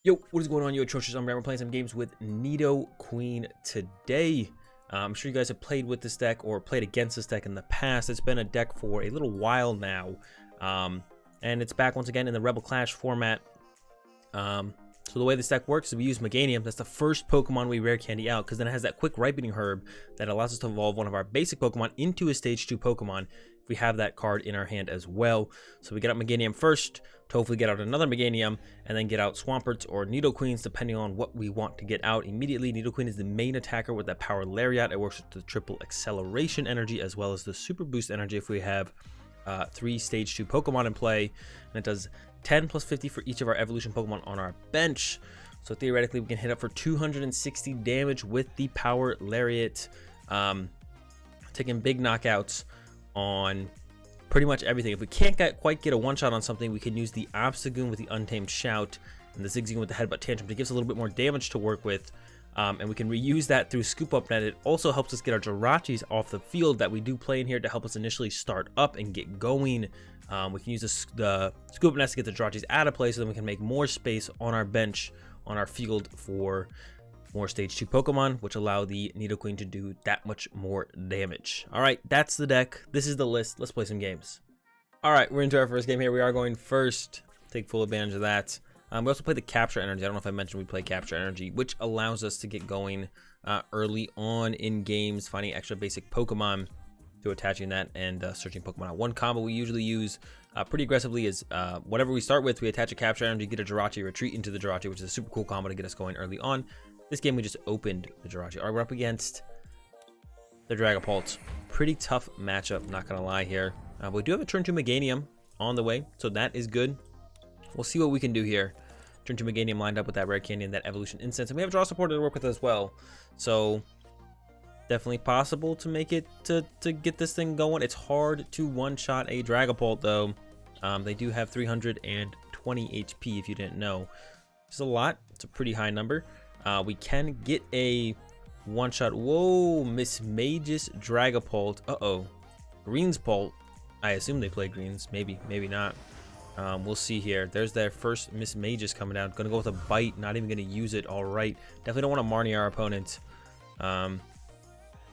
Yo, what is going on, you atrocious? I'm Rare. We're playing some games with Nidoqueen today. I'm sure you guys have played with this deck or played against this deck in the past. It's been a deck for a little while now, and it's back once again in the Rebel Clash format. So the way this deck works is we use Meganium. That's the first Pokemon we rare candy out, because then it has that quick ripening herb that allows us to evolve one of our basic Pokemon into a stage 2 Pokemon if we have that card in our hand as well. So we get out Meganium first to hopefully get out another Meganium, and then get out Swamperts or Nidoqueens depending on what we want to get out immediately. Nidoqueen is the main attacker with that Power Lariat. It works with the triple acceleration energy as well as the super boost energy if we have 3 stage 2 Pokemon in play, and it does 10 plus 50 for each of our evolution Pokemon on our bench. So theoretically we can hit up for 260 damage with the Power Lariat, taking big knockouts on pretty much everything. If we can't quite get a one-shot on something, we can use the Obstagoon with the Untamed Shout and the Zigzagoon with the Headbutt Tantrum. It gives a little bit more damage to work with, and we can reuse that through Scoop Up Net. It also helps us get our Jirachis off the field that we do play in here to help us initially start up and get going. We can use the Scoop Up Net to get the Jirachis out of play, so then we can make more space on our bench, on our field, for more stage 2 Pokemon, which allow the Nidoqueen to do that much more damage. All right, that's the deck. This is the list. Let's play some games. All right, we're into our first game here. We are going first. Take full advantage of that. We also play the Capture Energy. I don't know if I mentioned we play Capture Energy, which allows us to get going early on in games, finding extra basic Pokemon to attaching that and searching Pokemon out. One combo we usually use pretty aggressively is whatever we start with, we attach a Capture Energy, get a Jirachi, retreat into the Jirachi, which is a super cool combo to get us going early on. This game we just opened the Jirachi. All right, we're up against the Dragapult. Pretty tough matchup, not gonna lie here. But we do have a turn 2 Meganium on the way, so that is good. We'll see what we can do here. Turn 2 Meganium lined up with that Rare Candy and that Evolution Incense, and we have Draw Support to work with as well. So definitely possible to make it to get this thing going. It's hard to one-shot a Dragapult though. They do have 320 HP if you didn't know. It's a lot. It's a pretty high number. We can get a one-shot. Whoa, Miss Magus Dragapult. Uh-oh. Greens Pult. I assume they play greens. Maybe, maybe not. We'll see here. There's their first Miss Magus coming down. Gonna go with a bite. Not even gonna use it. All right. Definitely don't want to Marnie our opponent.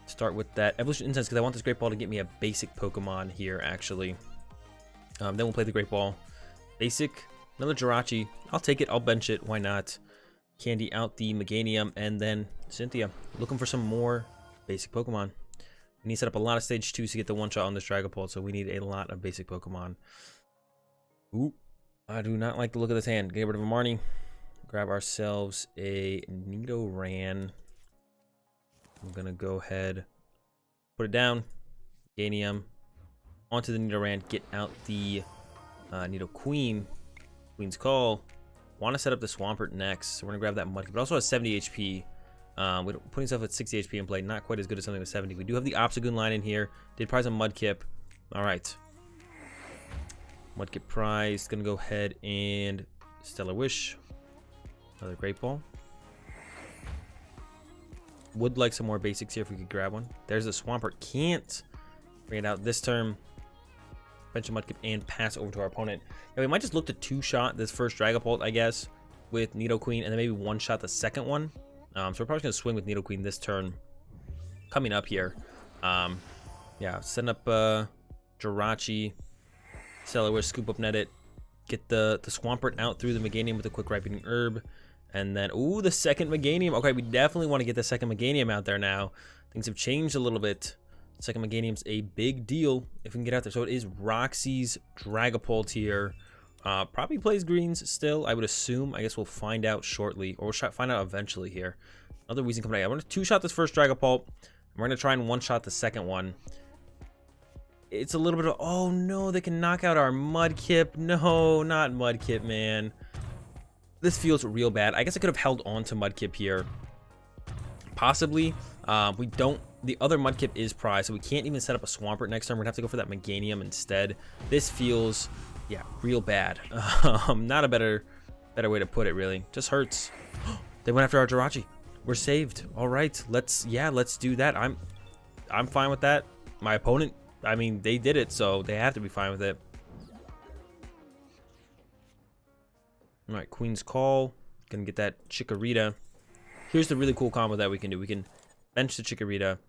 Start with that Evolution Incense because I want this Great Ball to get me a basic Pokemon here, actually. Then we'll play the Great Ball. Basic. Another Jirachi. I'll take it. I'll bench it. Why not? Candy out the Meganium, and then Cynthia. Looking for some more basic Pokemon. We need to set up a lot of stage 2s to get the one-shot on this Dragapult, so we need a lot of basic Pokemon. Ooh, I do not like the look of this hand. Get rid of a Marnie. Grab ourselves a Nidoran. I'm going to go ahead, put it down. Meganium. Onto the Nidoran. Get out the Nidoqueen. Queen's Call. Want to set up the Swampert next, so we're gonna grab that Mudkip. It also has 70 HP. Putting stuff at 60 HP in play, not quite as good as something with 70. We do have the Obstagoon line in here. Did prize a Mudkip. All right. Mudkip prize. Gonna go ahead and Stellar Wish. Another Great Ball. Would like some more basics here if we could grab one. There's the Swampert. Can't bring it out this turn. Bench a Mudkip and pass over to our opponent. Now we might just look to 2-shot this first Dragapult, I guess, with Nidoqueen, and then maybe 1-shot the second one. So we're probably gonna swing with Nidoqueen this turn. Coming up here, yeah, setting up Jirachi, Stellar Wish, Scoop Up Net it, get the Swampert out through the Meganium with a quick ripening herb, and then ooh, the second Meganium. Okay, we definitely want to get the second Meganium out there now. Things have changed a little bit. Second Meganium's a big deal if we can get out there. So it is Roxy's Dragapult here. Probably plays greens still, I would assume. I guess we'll find out shortly, or we'll find out eventually here. Another reason coming out. I want to 2-shot this first Dragapult. We're going to try and 1-shot the second one. It's a little bit of, oh no, they can knock out our Mudkip. No, not Mudkip, man. This feels real bad. I guess I could have held on to Mudkip here. Possibly. We don't. The other Mudkip is prized, so we can't even set up a Swampert next turn. We're gonna have to go for that Meganium instead. This feels, yeah, real bad. Not a better way to put it, really. Just hurts. They went after our Jirachi. We're saved. All right, let's do that. I'm fine with that. My opponent, I mean, they did it, so they have to be fine with it. All right, Queen's Call. Gonna get that Chikorita. Here's the really cool combo that we can do. We can bench the Chikorita,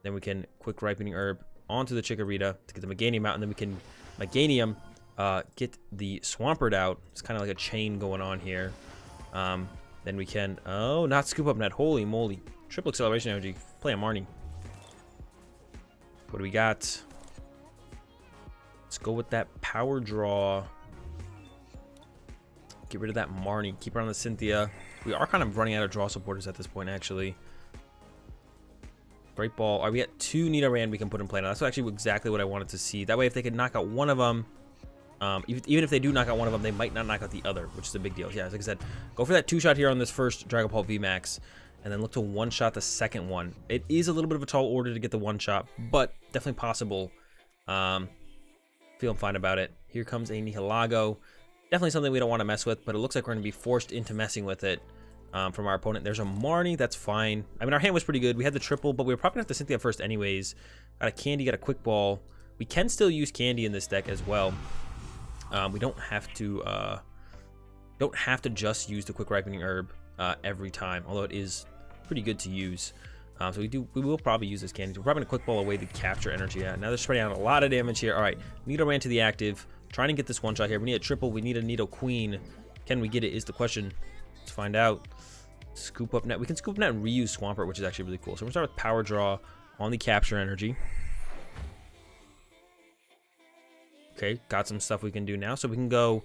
then we can quick ripening herb onto the Chikorita to get the Meganium out, and then we can Meganium get the Swampert out. It's kind of like a chain going on here. Then we can, oh, not Scoop Up Net. Holy moly. Triple acceleration energy. Play a Marnie. What do we got? Let's go with that power draw. Get rid of that Marnie. Keep her on the Cynthia. We are kind of running out of draw supporters at this point, actually. Great Ball. Are we at 2 Nidoran we can put in play now? That's actually exactly what I wanted to see. That way, if they could knock out one of them, even if they do knock out one of them, they might not knock out the other, which is a big deal. Yeah, like I said, go for that 2-shot here on this first Dragon Ball VMAX, and then look to 1-shot the second one. It is a little bit of a tall order to get the 1-shot, but definitely possible. Feeling fine about it. Here comes a Nihilego. Definitely something we don't want to mess with, but it looks like we're going to be forced into messing with it from our opponent. There's a Marnie. That's fine. I mean, our hand was pretty good. We had the triple, but we were probably going to have to Cynthia first anyways. Got a Candy, got a Quick Ball. We can still use Candy in this deck as well. We don't have to just use the Quick Ripening Herb every time, although it is pretty good to use. So we will probably use this Candy. We're probably going to Quick Ball away the Capture Energy. Yeah, now they're spreading out a lot of damage here. All right, Nidoran to the active. Trying to get this 1-shot here. We need a triple. We need a Nidoqueen. Can we get it is the question. Let's find out. Scoop Up Net. We can Scoop Up Net and reuse Swampert, which is actually really cool. So we're going to start with Power Draw on the Capture Energy. Okay, got some stuff we can do now. So we can go...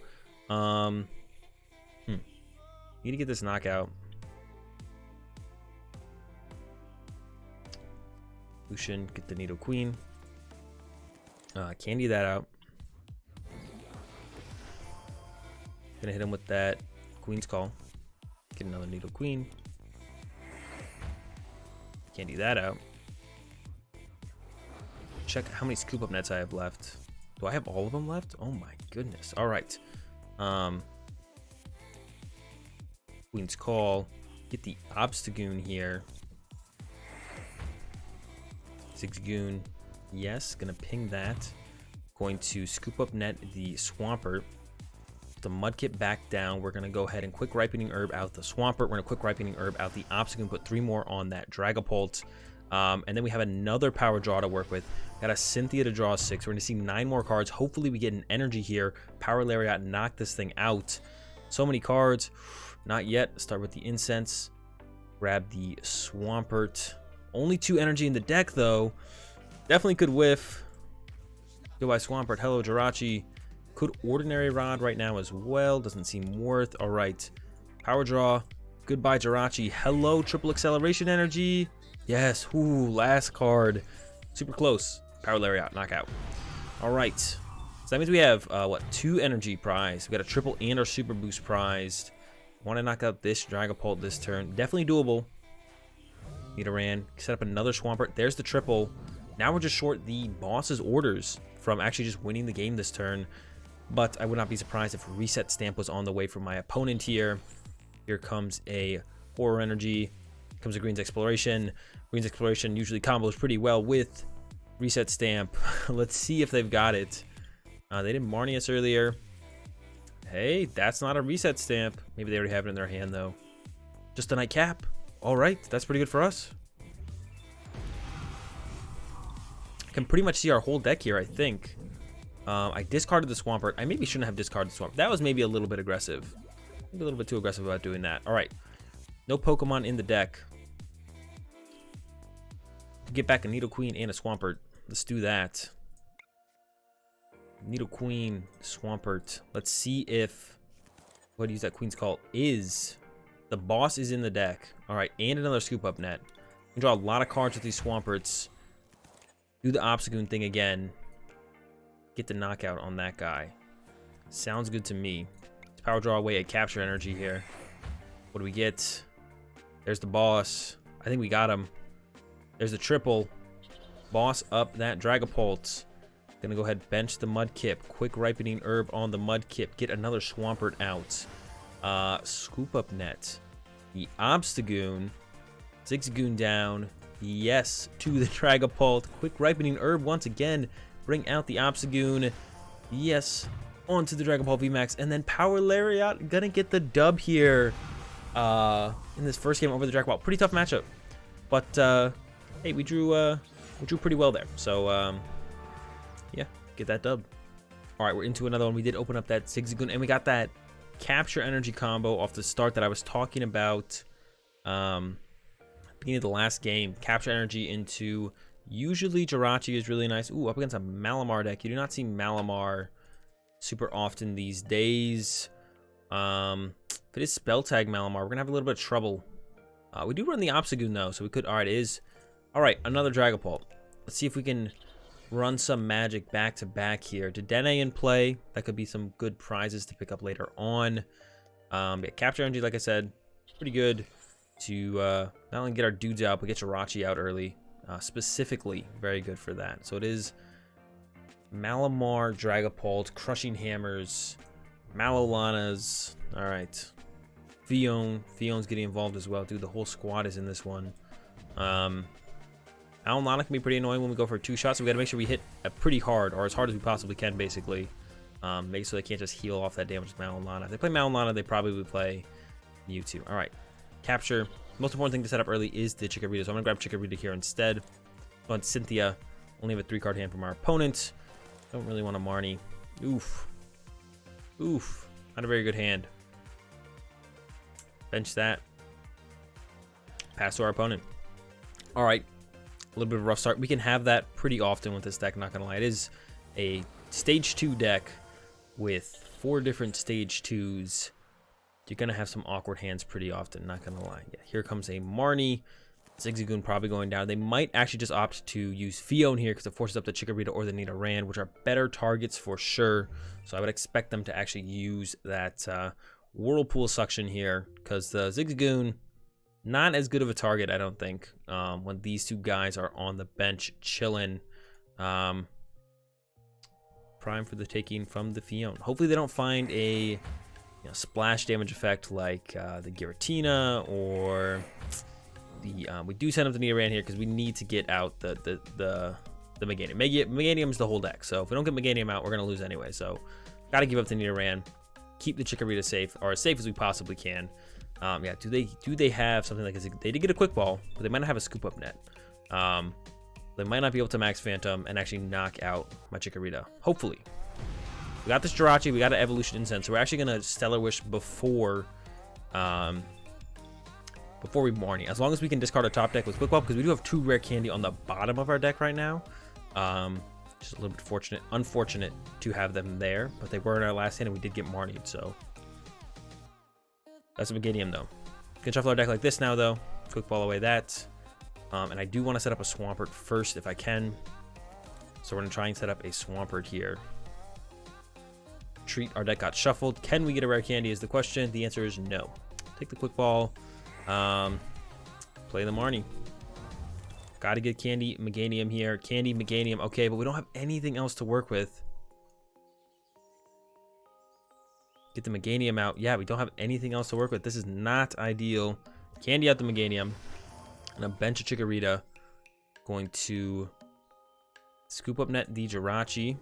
Need to get this knockout. Evolution, get the Nidoqueen. Candy that out. Gonna hit him with that Queen's Call. Get another Nidoqueen. Candy that out. Check how many Scoop Up Nets I have left. Do I have all of them left? Oh my goodness. All right. Queen's Call. Get the Obstagoon here. Zigzagoon. Yes, gonna ping that. Going to Scoop Up Net the Swampert. The Mudkip back down. We're gonna go ahead and Quick Ripening Herb out the Swampert. We're gonna Quick Ripening Herb out the Obstagoon. Put 3 more on that Dragapult. And then we have another Power Draw to work with. Got a Cynthia to draw 6. We're gonna see 9 more cards. Hopefully we get an energy here. Power Lariat, knock this thing out. So many cards. Not yet. Start with the Incense. Grab the Swampert. Only 2 energy in the deck though. Definitely could whiff. Goodbye Swampert. Hello Jirachi. Could Ordinary Rod right now as well. Doesn't seem worth. All right. Power Draw. Goodbye Jirachi. Hello Triple Acceleration Energy. Yes. Ooh, last card. Super close. Power Lariat. Knockout. All right. So that means we have, 2 energy prize. We got a triple and our super boost prized. Want to knock out this Dragapult this turn. Definitely doable. Nidoran. Set up another Swampert. There's the triple. Now we're just short the boss's orders from actually just winning the game this turn. But I would not be surprised if Reset Stamp was on the way for my opponent here. Here comes a Horror Energy. Here comes a Green's Exploration. Green's Exploration usually combos pretty well with Reset Stamp. Let's see if they've got it. They did Marnie us earlier. Hey, that's not a Reset Stamp. Maybe they already have it in their hand, though. Just a Nightcap. All right, that's pretty good for us. I can pretty much see our whole deck here, I think. I discarded the Swampert. I maybe shouldn't have discarded the Swampert. That was maybe a little bit aggressive. Maybe a little bit too aggressive about doing that. All right. No Pokemon in the deck. Get back a Nidoqueen and a Swampert. Let's do that. Nidoqueen, Swampert. Let's see if what do you use that Queen's Call is. The boss is in the deck. All right, and another Scoop Up Net. You can draw a lot of cards with these Swamperts. Do the Obstagoon thing again. Get the knockout on that guy. Sounds good to me. Let's Power Draw away a Capture Energy here. What do we get? There's the boss. I think we got him. There's the triple. Boss up that Dragapult. Gonna go ahead, bench the Mudkip. Quick Ripening Herb on the Mudkip. Get another Swampert out. Scoop Up Net. The Obstagoon. Zigzagoon down. Yes, to the Dragapult. Quick Ripening Herb once again. Bring out the Obstagoon. Yes, onto the Dragon Ball VMAX. And then Power Lariat gonna get the dub here. in this first game over the Dragon Ball. Pretty tough matchup, but hey, we drew pretty well there. So yeah, get that dub. All right, we're into another one. We did open up that Zigzagoon, and we got that Capture Energy combo off the start that I was talking about beginning of the last game. Capture Energy into usually Jirachi is really nice. Ooh, up against a Malamar deck. You do not see Malamar super often these days. If it is Spell Tag Malamar, we're gonna have a little bit of trouble. We do run the Obstagoon though, so we could. All right, it is. All right, another Dragapult. Let's see if we can run some magic back to back here. Dedenne in play. That could be some good prizes to pick up later on. Yeah, Capture Energy, like I said, pretty good to not only get our dudes out, but get Jirachi out early. Specifically, very good for that. So it is Malamar, Dragapult, Crushing Hammers, Malolanas. All right. Fion's getting involved as well. Dude, the whole squad is in this one. Malolana can be pretty annoying when we go for 2 shots, so we got to make sure we hit pretty hard, or as hard as we possibly can, basically. Make so they can't just heal off that damage with Malolana. If they play Malolana, they probably would play Mewtwo. All right. Capture. Most important thing to set up early is the Chikorita, so I'm going to grab Chikorita here instead. On Cynthia. Only have a 3-card hand from our opponent. Don't really want a Marnie. Oof. Oof. Not a very good hand. Bench that. Pass to our opponent. All right. A little bit of a rough start. We can have that pretty often with this deck, not going to lie. It is a Stage 2 deck with 4 different Stage 2s. You're going to have some awkward hands pretty often, not going to lie. Yeah, here comes a Marnie. Zigzagoon probably going down. They might actually just opt to use Fion here because it forces up the Chikorita or the Nidoran, which are better targets for sure. So I would expect them to actually use that Whirlpool Suction here because the Zigzagoon, not as good of a target, I don't think, when these 2 guys are on the bench chilling. Prime for the taking from the Fion. Hopefully they don't find a splash damage effect like the Giratina or the we do send up the Nidoran here because we need to get out the Meganium. Meganium is the whole deck, so if we don't get Meganium out, we're gonna lose anyway. So gotta give up the Nidoran, keep the Chikorita safe, or as safe as we possibly can. Yeah, do they have something like a, they did get a Quick Ball, but they might not have a Scoop Up Net. They might not be able to Max Phantom and actually knock out my Chikorita. Hopefully. We got this Jirachi, we got an Evolution Incense, so we're actually gonna Stellar Wish before we Marnie. As long as we can discard our top deck with Quick Ball, because we do have 2 Rare Candy on the bottom of our deck right now. Just a little bit unfortunate to have them there, but they were in our last hand and we did get Marnied, so that's a Meganium though. Can shuffle our deck like this now though. Quick Ball away that. And I do want to set up a Swampert first if I can. So we're gonna try and set up a Swampert here. Treat, our deck got shuffled. Can we get a Rare Candy is the question. The answer is no. Take the Quick Ball. Play the Marnie. Gotta get Candy Meganium here. Candy Meganium. Okay, but we don't have anything else to work with. Get the Meganium out. Yeah, we don't have anything else to work with. This is not ideal. Candy out the Meganium. And a bench of Chikorita. Going to Scoop Up Net the Jirachi.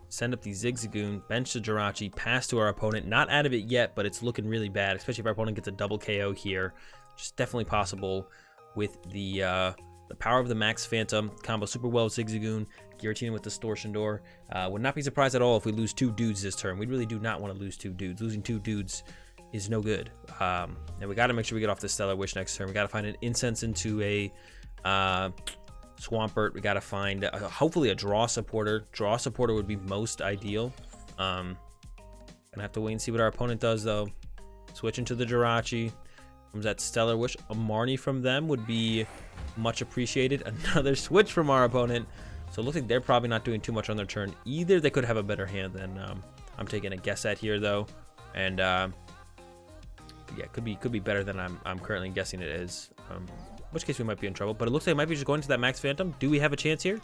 Send up the Zigzagoon, bench the Jirachi, pass to our opponent. Not out of it yet, but it's looking really bad, especially if our opponent gets a double KO here. Which is definitely possible with the power of the Max Phantom. Combo super well with Zigzagoon. Giratina with Distortion Door. Would not be surprised at all if we lose 2 dudes this turn. We really do not want to lose 2 dudes. Losing 2 dudes is no good. And we got to make sure we get off the Stellar Wish next turn. We got to find an Incense into a Swampert. We got to find hopefully a Draw Supporter. Draw Supporter would be most ideal. Gonna have to wait and see what our opponent does though. Switching to the Jirachi. Comes that Stellar Wish. A Marnie from them would be much appreciated. Another switch from our opponent. So it looks like they're probably not doing too much on their turn either. They could have a better hand than I'm taking a guess at here though. And yeah, could be better than I'm currently guessing it is. In which case we might be in trouble. But it looks like it might be just going to that Max Phantom. Do we have a chance here?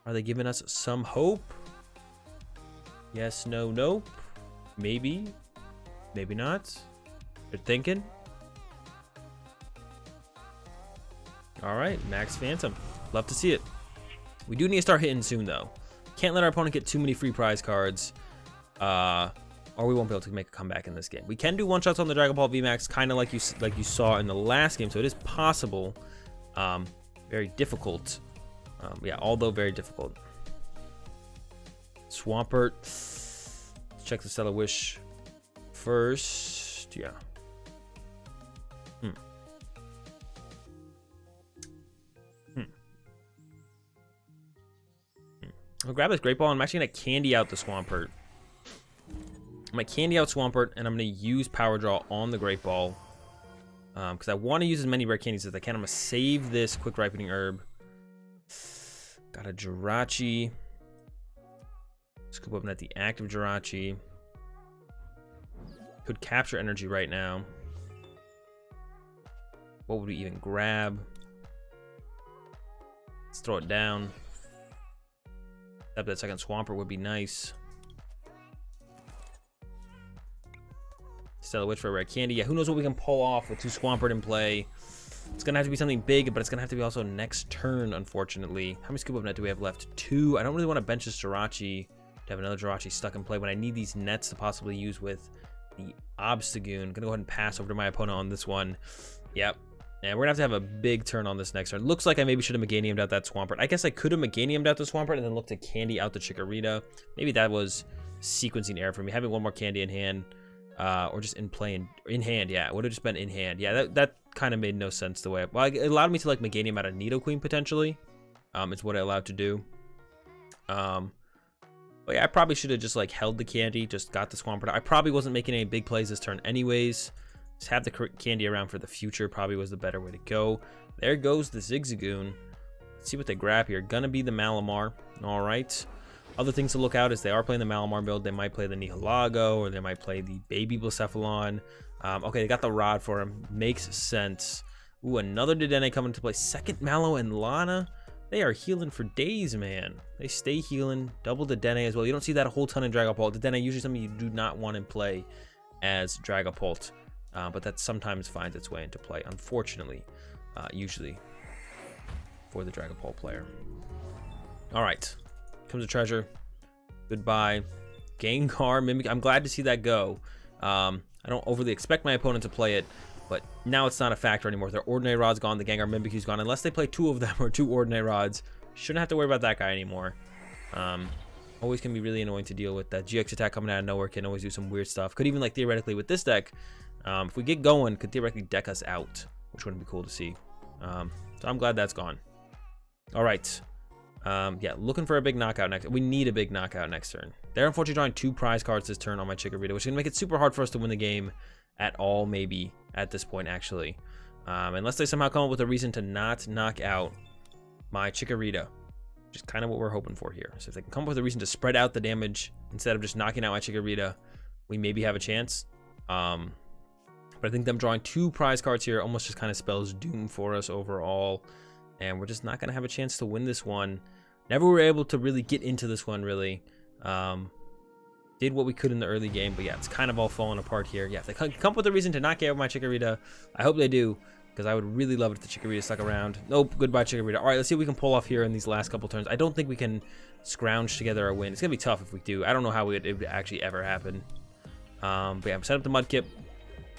Are they giving us some hope? Yes, no, nope. Maybe. Maybe not. They're thinking. All right, Max Phantom. Love to see it. We do need to start hitting soon, though. Can't let our opponent get too many free prize cards. Or or we won't be able to make a comeback in this game. We can do one-shots on the Dragon Ball VMAX, kind of like you saw in the last game, so it is possible. Very difficult. Yeah, although very difficult. Swampert. Let's check the Stellar Wish first. Yeah. I'll grab this Great Ball. I'm actually going to candy out the Swampert. I'm going to candy out Swampert, and I'm going to use Power Draw on the Great Ball. Because I want to use as many rare candies as I can. I'm going to save this Quick Ripening Herb. Got a Jirachi. Scoop Up Net the active Jirachi. Could Capture Energy right now. What would we even grab? Let's throw it down. That second Swampert would be nice. Stellar Witch for a rare candy. Yeah, who knows what we can pull off with 2 Swampert in play. It's going to have to be something big, but it's going to have to be also next turn, unfortunately. How many Scoop Up Net do we have left? 2. I don't really want to bench this Jirachi to have another Jirachi stuck in play when I need these nets to possibly use with the Obstagoon. I'm going to go ahead and pass over to my opponent on this one. Yep. And we're going to have a big turn on this next turn. Looks like I maybe should have Meganiumed out that Swampert. I guess I could have Meganiumed out the Swampert and then looked to candy out the Chikorita. Maybe that was sequencing error for me. Having one more candy in hand, or just in play in hand. Yeah, it would have just been in hand. Yeah, that kind of made no sense the way. Well, it allowed me to like Meganium out of Nidoqueen potentially. It's what I allowed to do. But yeah, I probably should have just like held the candy, just got the Swampert. I probably wasn't making any big plays this turn anyways. Just have the candy around for the future probably was the better way to go. There goes the Zigzagoon. Let's see what they grab here. Gonna be the Malamar. All right. Other things to look out is they are playing the Malamar build. They might play the Nihilego, or they might play the Baby Blacephalon. Okay, they got the Rod for him. Makes sense. Ooh, another Dedenne coming into play. Second Mallow and Lana. They are healing for days, man. They stay healing. Double Dedenne as well. You don't see that a whole ton in Dragapult. Dedenne usually something you do not want in play as Dragapult. But that sometimes finds its way into play, unfortunately, usually for the Dragapult player. All right, comes a treasure. Goodbye. Gengar, Mimic. I'm glad to see that go. I don't overly expect my opponent to play it, but now it's not a factor anymore. Their Ordinary Rod's gone, the Gengar Mimikyu's gone. Unless they play 2 of them or 2 Ordinary Rods, shouldn't have to worry about that guy anymore. Always can be really annoying to deal with. That GX attack coming out of nowhere can always do some weird stuff. Could even, like, theoretically with this deck, if we get going, could theoretically deck us out, which wouldn't be cool to see. So I'm glad that's gone. All right. Yeah, looking for a big knockout next. We need a big knockout next turn. They're unfortunately drawing 2 prize cards this turn on my Chikorita, which is going to make it super hard for us to win the game at all, maybe, at this point, actually. Unless they somehow come up with a reason to not knock out my Chikorita, which is kind of what we're hoping for here. So if they can come up with a reason to spread out the damage instead of just knocking out my Chikorita, we maybe have a chance. But I think them drawing 2 prize cards here almost just kind of spells doom for us overall. And we're just not going to have a chance to win this one. Never were able to really get into this one, really. Did what we could in the early game, but yeah, it's kind of all falling apart here. Yeah, if they come up with a reason to knock out my Chikorita, I hope they do, because I would really love it if the Chikorita stuck around. Nope, goodbye Chikorita. All right, let's see what we can pull off here in these last couple turns. I don't think we can scrounge together a win. It's going to be tough if we do. I don't know how it would actually ever happen. But yeah, set up the Mudkip.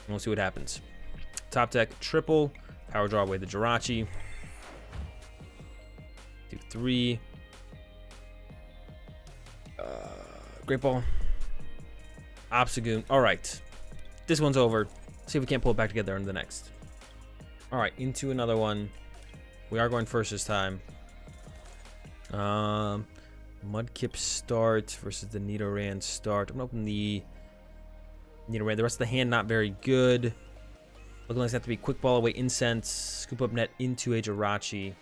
We'll see what happens. Top deck, triple. Power draw away the Jirachi. Do 3. Great Ball. Obstagoon. All right. This one's over. See if we can't pull it back together in the next. All right, into another one. We are going first this time. Mudkip start versus the Nidoran start. I'm going to open the Nidoran. The rest of the hand not very good. Looking like it's have to be Quick Ball away Incense. Scoop Up Net into a Jirachi.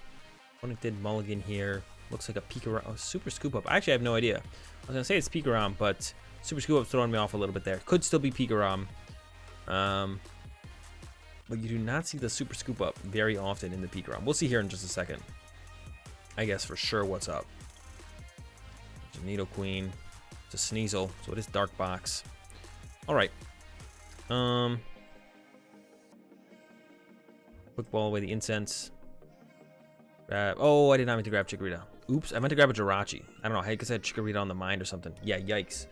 Opponent did Mulligan here. Looks like a Pikarom. Oh, Super Scoop Up. Actually, I have no idea. I was going to say it's Pikarom, but Super Scoop Up's throwing me off a little bit there. Could still be Pikarom. But you do not see the Super Scoop Up very often in the Pikarom. We'll see here in just a second. I guess for sure what's up. It's a Nidoqueen. It's a Sneasel, so it is Dark Box. Alright. Quick Ball away the Incense. Oh, I did not mean to grab Chikorita. Oops, I meant to grab a Jirachi. I don't know, I guess I had Chikorita on the mind or something. Yeah, yikes.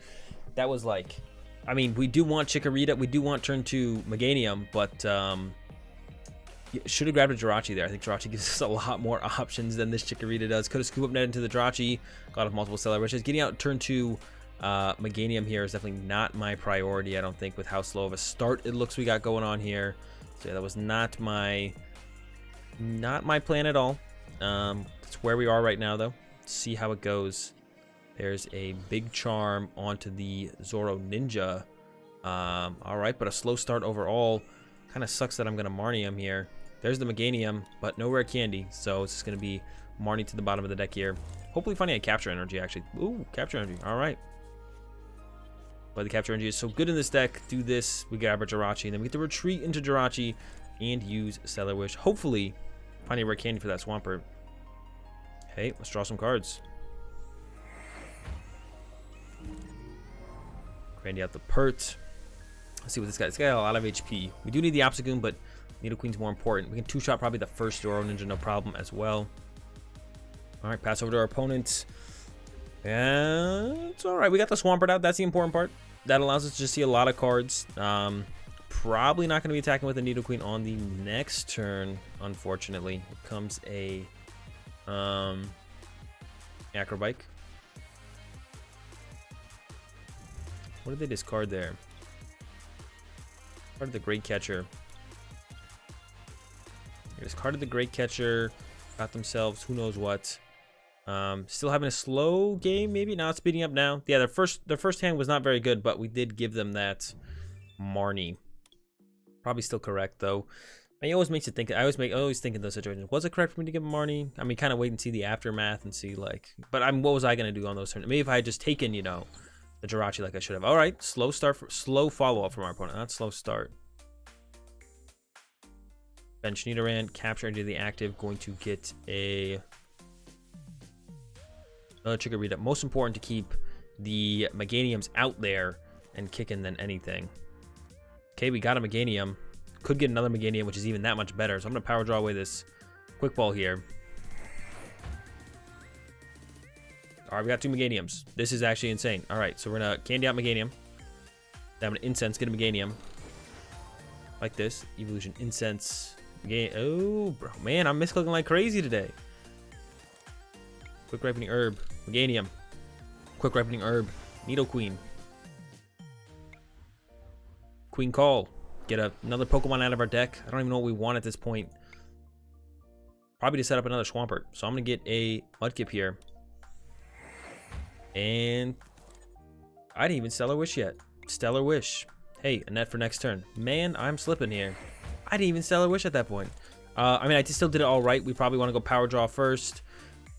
That was like I mean, we do want Chikorita. We do want turn 2 Meganium, but should have grabbed a Jirachi there. I think Jirachi gives us a lot more options than this Chikorita does. Could have Scoop Up Net into the Jirachi. Got off multiple Stellar Wishes. Getting out turn 2 Meganium here is definitely not my priority, I don't think, with how slow of a start it looks we got going on here. So yeah, that was not my plan at all. It's where we are right now, though. Let's see how it goes. There's a big charm onto the Zoro Ninja. All right, but a slow start overall. Kind of sucks that I'm going to Marnie him here. There's the Meganium, but no rare candy. So it's just going to be Marnie to the bottom of the deck here. Hopefully finding a Capture Energy, actually. Ooh, Capture Energy. All right. But the Capture Energy is so good in this deck. Do this. We grab our Jirachi, and then we get to retreat into Jirachi and use Stellar Wish. Hopefully finding a rare candy for that Swampert. Hey, let's draw some cards. Grandy out the Pert. Let's see what this guy. This guy got a lot of HP. We do need the Obstagoon, but Nidoqueen's more important. We can two-shot probably the first Zoro Ninja, no problem as well. All right, pass over to our opponent. And it's all right. We got the Swampert out. That's the important part. That allows us to just see a lot of cards. Probably not going to be attacking with the Nidoqueen on the next turn, unfortunately. It comes a Acrobike. What did they discard there? Discarded the Great Catcher. They discarded the Great Catcher. Got themselves who knows what. Still having a slow game, maybe. Now it's speeding up now. Yeah, their first hand was not very good, but we did give them that Marnie. Probably still correct though. It always makes you think. I always think in those situations. Was it correct for me to give him Marnie? I mean, kind of wait and see the aftermath and see like. But what was I gonna do on those turns? Maybe if I had just taken, you know, the Jirachi like I should have. All right, slow start, slow follow up from our opponent. Not slow start. Bench Nidoran, capture into the active. Going to get a Chikorita. Most important to keep the Meganiums out there and kicking than anything. Okay, we got a Meganium. Could get another Meganium, which is even that much better. So I'm going to power draw away this Quick Ball here. All right, we got 2 Meganiums. This is actually insane. All right, so we're going to candy out Meganium. Then I'm going to Incense, get a Meganium. Like this. Evolution Incense. Oh, bro. Man, I'm misclicking like crazy today. Quick Ripening Herb. Meganium. Quick Ripening Herb. Nidoqueen. Queen Call. Get another Pokemon out of our deck. I don't even know what we want at this point. Probably to set up another Swampert. So I'm going to get a Mudkip here. And I didn't even Stellar Wish yet. Stellar Wish. Hey, a net for next turn. Man, I'm slipping here. I didn't even Stellar Wish at that point. I mean, I still did it all right. We probably want to go Power Draw first.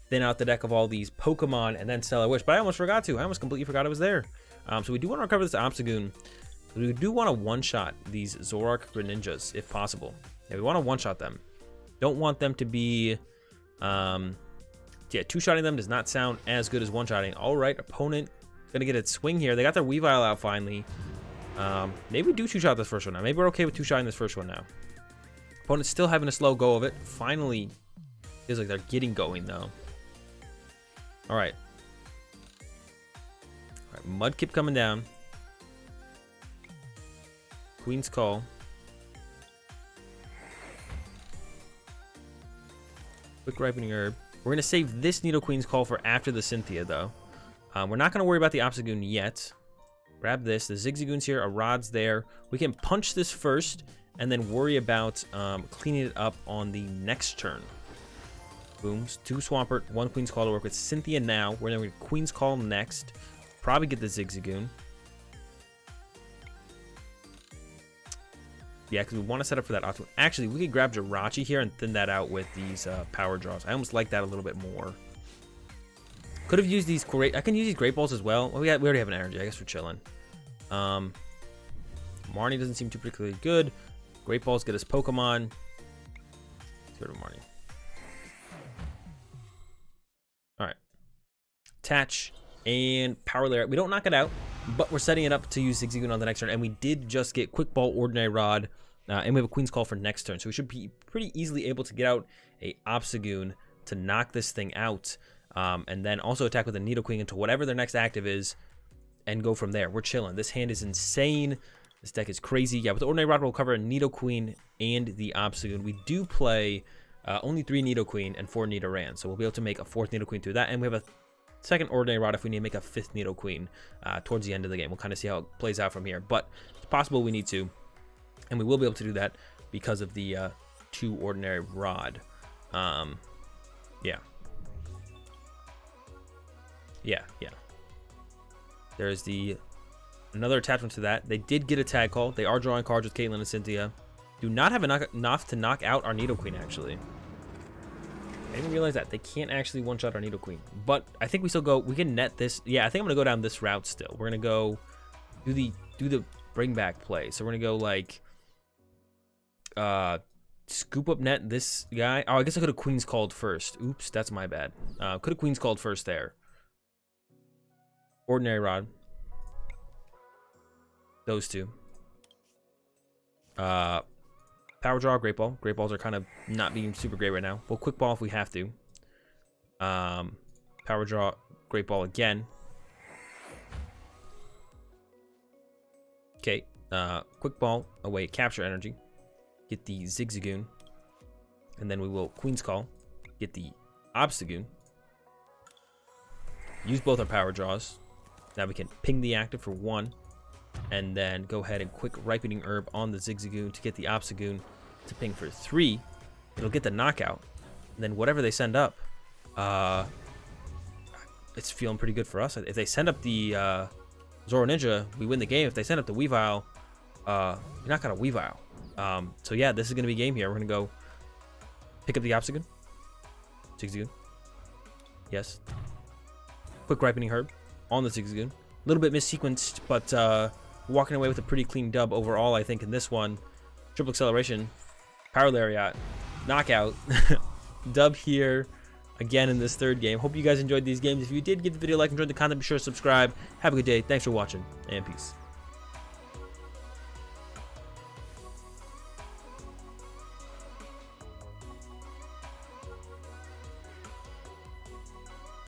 Then out the deck of all these Pokemon. And then Stellar Wish. But I almost forgot to. I almost completely forgot it was there. So we do want to recover this Obstagoon. We do want to one-shot these Zoroark Greninjas, if possible. Yeah, we want to one-shot them. Don't want them to be... yeah, two-shotting them does not sound as good as one-shotting. All right, opponent going to get its swing here. They got their Weavile out finally. Maybe we do two-shot this first one now. Maybe we're okay with two-shotting this first one now. Opponent's still having a slow go of it. Finally, feels like they're getting going, though. All right. All right, Mudkip coming down. Queen's Call. Quick Ripening Herb. We're going to save this Nidoqueen's Call for after the Cynthia, though. We're not going to worry about the Obstagoon yet. Grab this. The Zigzagoon's here. A Rod's there. We can punch this first and then worry about cleaning it up on the next turn. Boom. 2 Swampert, 1 Queen's Call to work with. Cynthia now. We're going to Queen's Call next. Probably get the Zigzagoon. Yeah, because we want to set up for that Obstagoon. Actually, we could grab Jirachi here and thin that out with these power draws. I almost like that a little bit more. Could have used these great... I can use these Great Balls as well. Well, we already have an energy. I guess we're chilling. Marnie doesn't seem too particularly good. Great Balls get us Pokemon. Let's go to Marnie. All right. Attach and Power Layer. We don't knock it out, but we're setting it up to use Zigzagoon on the next turn. And we did just get Quick Ball, Ordinary Rod, and we have a Queen's Call for next turn. So we should be pretty easily able to get out a Obstagoon to knock this thing out. And then also attack with a Nidoqueen into whatever their next active is. and go from there. We're chilling. This hand is insane. This deck is crazy. Yeah, with the Ordinary Rod, we'll cover Nidoqueen and the Obstagoon. We do play only 3 Nidoqueen and 4 Nidoran, so we'll be able to make a 4th Nidoqueen through that, and we have a second Ordinary Rod if we need to make a 5th Nidoqueen towards the end of the game. We'll kind of see how it plays out from here, but it's possible we need to, and we will be able to do that because of the 2 Ordinary Rod. Yeah. There's another attachment to that. They did get a tag call. They are drawing cards with Caitlin and Cynthia. Do not have enough to knock out our Nidoqueen, actually. I didn't realize that. They can't actually one-shot our Nidoqueen. But I think we still go... We can net this. Yeah, I think I'm going to go down this route still. We're going to go do the bring back play. So we're going to go, like... Scoop Up Net this guy. Oh, I guess I could have Queen's called first. Oops, that's my bad. Could have Queen's called first there. Ordinary Rod. Those 2. Power Draw, Great Ball. Great Balls are kind of not being super great right now. We'll Quick Ball if we have to. Power Draw, Great Ball again. Okay. Quick Ball away, Capture Energy. Get the Zigzagoon. And then we will Queen's Call. Get the Obstagoon. Use both our Power Draws. Now we can ping the active for 1. And then go ahead and quick Ripening Herb on the Zigzagoon to get the Obstagoon to ping for 3. It'll get the knockout. And then whatever they send up, it's feeling pretty good for us. If they send up the Zoro Ninja, we win the game. If they send up the Weavile, you're not going to Weavile. So yeah, this is going to be game here. We're going to go pick up the Obstagoon. Zigzagoon. Yes. Quick Ripening Herb on the Zigzagoon. A little bit missequenced, but walking away with a pretty clean dub overall, I think, in this one. Triple Acceleration, Power Lariat, Knockout, dub here again in this 3rd game. Hope you guys enjoyed these games. If you did, give the video a like, enjoyed the content, be sure to subscribe. Have a good day. Thanks for watching, and peace.